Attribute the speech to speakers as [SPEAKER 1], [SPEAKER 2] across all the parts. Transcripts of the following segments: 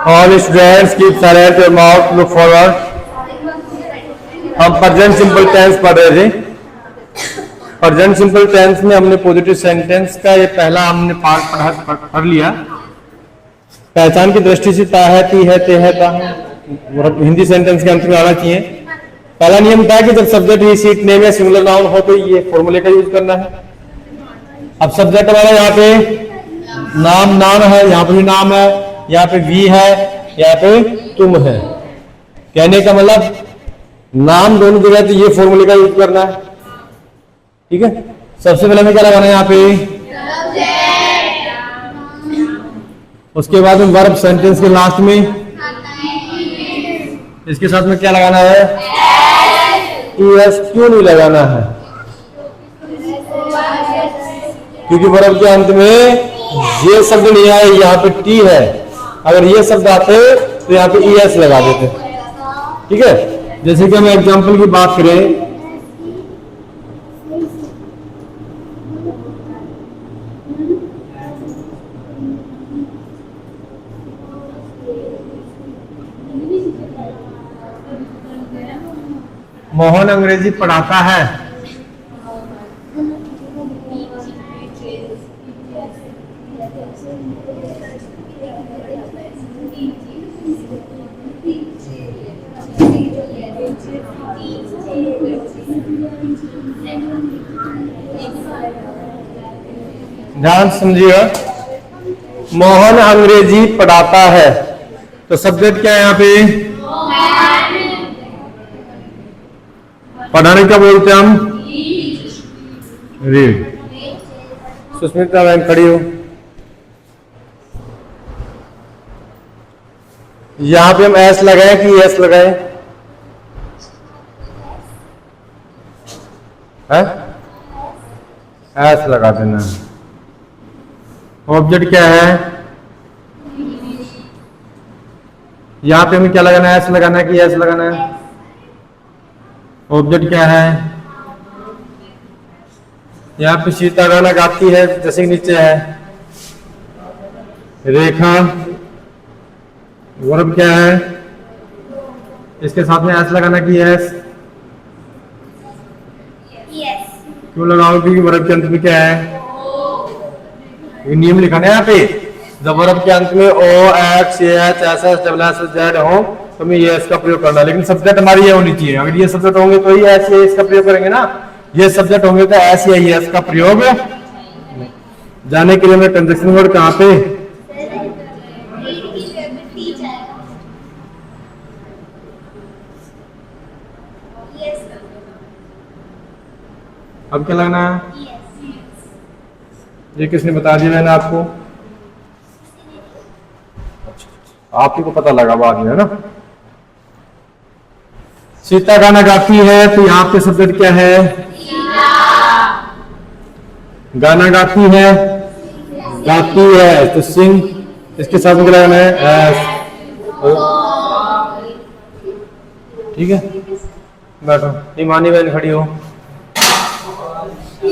[SPEAKER 1] All students keep silent your mouth, look forward. हम present simple tense पढ़ रहे थे। प्रेजेंट सिंपल टेंस में हमने पॉजिटिव सेंटेंस का ये पहला हमने पार्ट पढ़ लिया। पहचान की दृष्टि से ता है, ती है, ते है, ता है, हिंदी सेंटेंस के अंत में आना चाहिए। पहला नियम था कि जब सब्जेक्ट ही सीट नेम या सिंगुलर नाउन हो तो ये फॉर्मूले का यूज करना है। अब सब्जेक्ट हमारा यहाँ पे नाम नाम है, यहाँ पे भी नाम है, यहाँ पे वी है, यहाँ पे तुम है। कहने का मतलब नाम दोनों जगह तो ये फॉर्मूले का यूज करना है। ठीक है, सबसे पहले हमें क्या लगाना है यहाँ पे, उसके बाद में वर्ब सेंटेंस के लास्ट में इसके साथ में क्या लगाना है, एस क्यों नहीं लगाना है, क्योंकि वर्ब के अंत में ये शब्द नहीं आए, यहाँ पे टी है। अगर ये शब्द आते तो यहाँ पे एस लगा देते। ठीक है, जैसे कि हम एग्जाम्पल की बात करें, मोहन अंग्रेजी पढ़ाता है। ध्यान समझिएगा, मोहन अंग्रेजी पढ़ाता है तो सब्जेक्ट क्या है यहाँ पे, पढ़ाने का बोलते हैं हम रीड। सुष्मिता बहन खड़ी हो, यहां पे हम एस लगाए कि एस लगाए है, एस लगा देना। ऑब्जेक्ट क्या है, यहाँ पे हमें क्या लगाना है, एस लगाना है कि एस लगाना है? ऑब्जेक्ट क्या है? यहाँ पे सीता गाना गाती है जैसे कि नीचे है। रेखा वर्ब क्या है? इसके साथ में एस लगाना कि एस? क्यों लगाओ? क्योंकि वर्ब के अंत में क्या है? ये नियम लिखा है यहाँ पे, जब वर्ब के अंत में O X H S S double S Z हो तो हमें ये इसका प्रयोग करना है। लेकिन सब्जेक्ट हमारी ये होनी चाहिए। अगर ये सब्जेक्ट होंगे तो ही एस या इसका प्रयोग करेंगे ना। ये सब्जेक्ट होंगे तो एस या एस का प्रयोग। जाने के लिए मैं कंजक्शन वर्ड कहाँ पे? अब क्या लगना है? ये किसने बता दिया मैंने आपको? आप ही को पता लगा बाद में, है ना। सीता गाना गाती है तो यहाँ पे सब्जेक्ट क्या है? गाना गाती है, गाती है तो सिंग, इसके साथ में क्या लगाना है? एस। ठीक है, बैठो। ईमानी बहन खड़ी हो।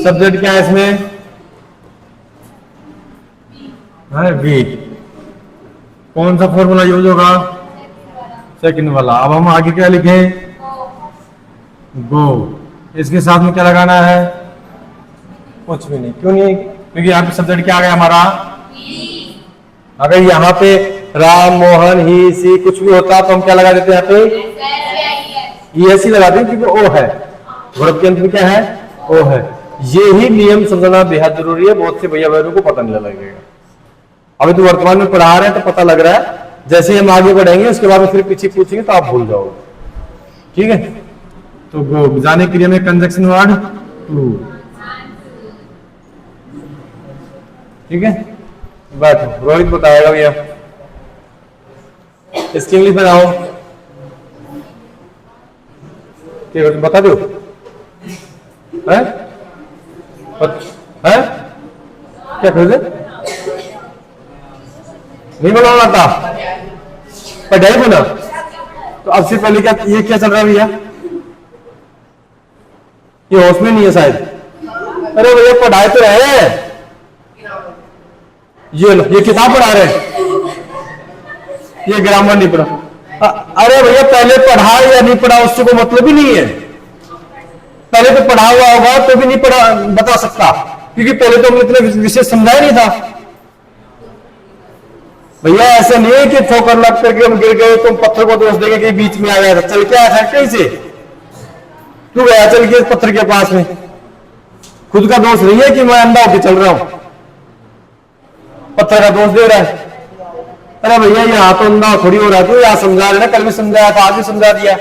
[SPEAKER 1] सब्जेक्ट क्या है इसमें? है बी। कौन सा फॉर्मूला यूज होगा? सेकंड वाला। अब हम आगे क्या लिखें? गो। इसके साथ में क्या लगाना है? कुछ भी नहीं। क्यों नहीं? क्योंकि यहाँ पे सब्जेक्ट क्या आ गया हमारा? अगर यहाँ पे राम मोहन ही सी कुछ भी होता तो हम क्या लगा देते हैं? यहाँ पे ई एस ही लगाते हैं क्योंकि ओ है। वर्ब के अंत में क्या है? ओ है। ये ही नियम समझना बेहद जरूरी है। बहुत से भैया बहनों को पता नहीं लगेगा। अभी तो वर्तमान में पढ़ा रहे हैं तो पता लग रहा है, जैसे हम आगे बढ़ेंगे उसके बाद में फिर पीछे पूछेंगे तो आप भूल जाओगे। ठीक है, तो गो जाने के लिए में कंजक्शन वर्ड टू। ठीक है, बैठो। रोहित बताएगा भैया, इसकी इंग्लिश बनाओ। बता दो है? क्या खरीदे? नहीं बनाना था, पढ़ाई बना। तो अब से पहले क्या ये क्या चल रहा है भैया? ये होश में नहीं है शायद। अरे भैया पढ़ाई तो है। ये लो, ये किताब पढ़ा रहे हैं, ये ग्रामर नहीं पढ़ा। अरे भैया पहले पढ़ा या नहीं पढ़ा उससे कोई मतलब ही नहीं है। पहले तो पढ़ा हुआ होगा तो भी नहीं पढ़ा बता सकता, क्योंकि पहले तो हमने इतना विशेष समझाया नहीं था। भैया ऐसा नहीं है कि ठोकर लग करके हम गिर गए तुम पत्थर को दोष देंगे कि बीच में आ गया था। चल के आया था कहीं से? तू गया चल के पत्थर के पास में। खुद का दोष नहीं है कि मैं अंधा होकर चल रहा हूं, पत्थर का दोष दे रहा है। अरे भैया यहाँ तो अंधा थोड़ी हो रहा था, यहाँ समझा रहे ना, कल भी समझाया था, आज भी समझा दिया।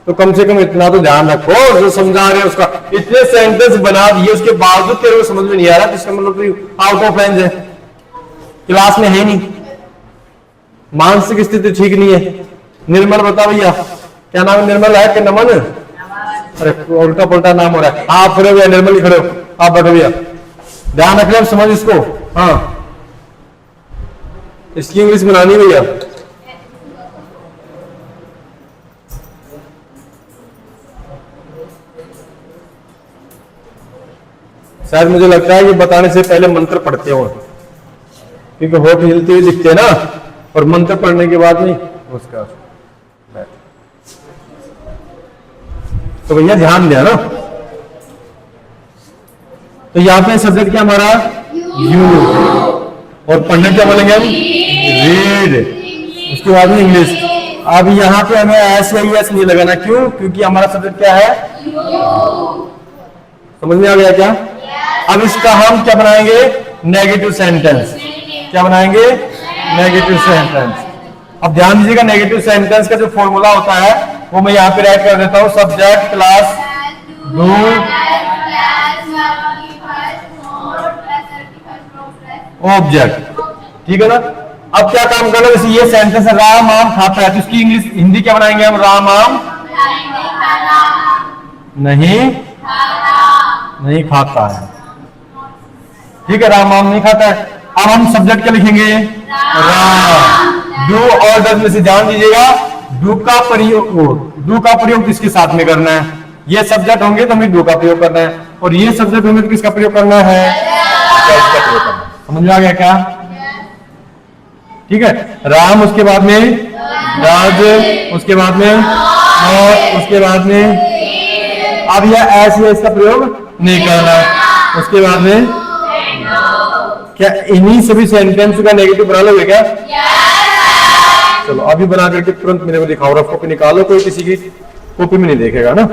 [SPEAKER 1] तो कम से कम इतना तो ध्यान रखो, जो समझा रहे हैं उसका। इतने सेंटेंस बना दिए उसके बावजूद तेरे को समझ में नहीं आ रहा, इसका मतलब आउट ऑफ रेंज है, क्लास में है नहीं, मानसिक स्थिति ठीक नहीं है। निर्मल बता भैया, क्या नाम है? निर्मल है कि नमन? अरे उल्टा पुल्टा नाम हो रहा है। आप खड़े भैया, निर्मल ही खड़े हो, आप बैठो भैया, ध्यान रख लो, समझ इसको। हाँ, इसकी इंग्लिश बनानी भैया। शायद मुझे लगता है कि बताने से पहले मंत्र पढ़ते हो, क्योंकि होठ हिलते हुए दिखते हैं ना, और मंत्र पढ़ने के बाद नहीं उसका। तो भैया ध्यान दिया ना। तो यहाँ पे सब्जेक्ट क्या हमारा? यू। और पढ़ने क्या बोलेंगे हम? रीड। उसके बाद में इंग्लिश। अब यहाँ पे हमें एस या एस नहीं लगाना। क्यों? क्योंकि हमारा सब्जेक्ट क्या है? समझ में आ गया क्या? अब इसका हम क्या बनाएंगे? Negative sentence. क्या बनाएंगे? Negative sentence. अब ध्यान दीजिएगा, नेगेटिव सेंटेंस का जो फॉर्मूला होता है वो मैं यहाँ पे राइट कर देता हूँ। Subject plus do object. ठीक है ना। अब क्या काम करना, जैसे ये सेंटेंस है राम आम खाता है, तो इसकी इंग्लिश हिंदी क्या बनाएंगे हम? राम आम नहीं खाता है। ठीक है, राम आम नहीं खाता है। अब हम सब्जेक्ट क्या लिखेंगे? राम। डू और डज में से जान दीजिएगा, डू का प्रयोग किसके साथ में करना है? ये सब्जेक्ट होंगे तो हमें डू का प्रयोग करना है, और ये सब्जेक्ट होंगे तो किसका प्रयोग करना है? डज का प्रयोग करना है। समझ में आ गया क्या? ठीक है, राम, उसके बाद में डज, उसके बाद में नॉट, उसके बाद में अब यह ऐसे है, इसका प्रयोग नहीं करना। उसके बाद में क्या इन्हीं सभी सेंटेंस का नेगेटिव बना लोगे क्या? चलो अभी बना करके तुरंत मेरे को दिखाओ, रफ कॉपी निकालो, कोई किसी की कॉपी में नहीं देखेगा ना।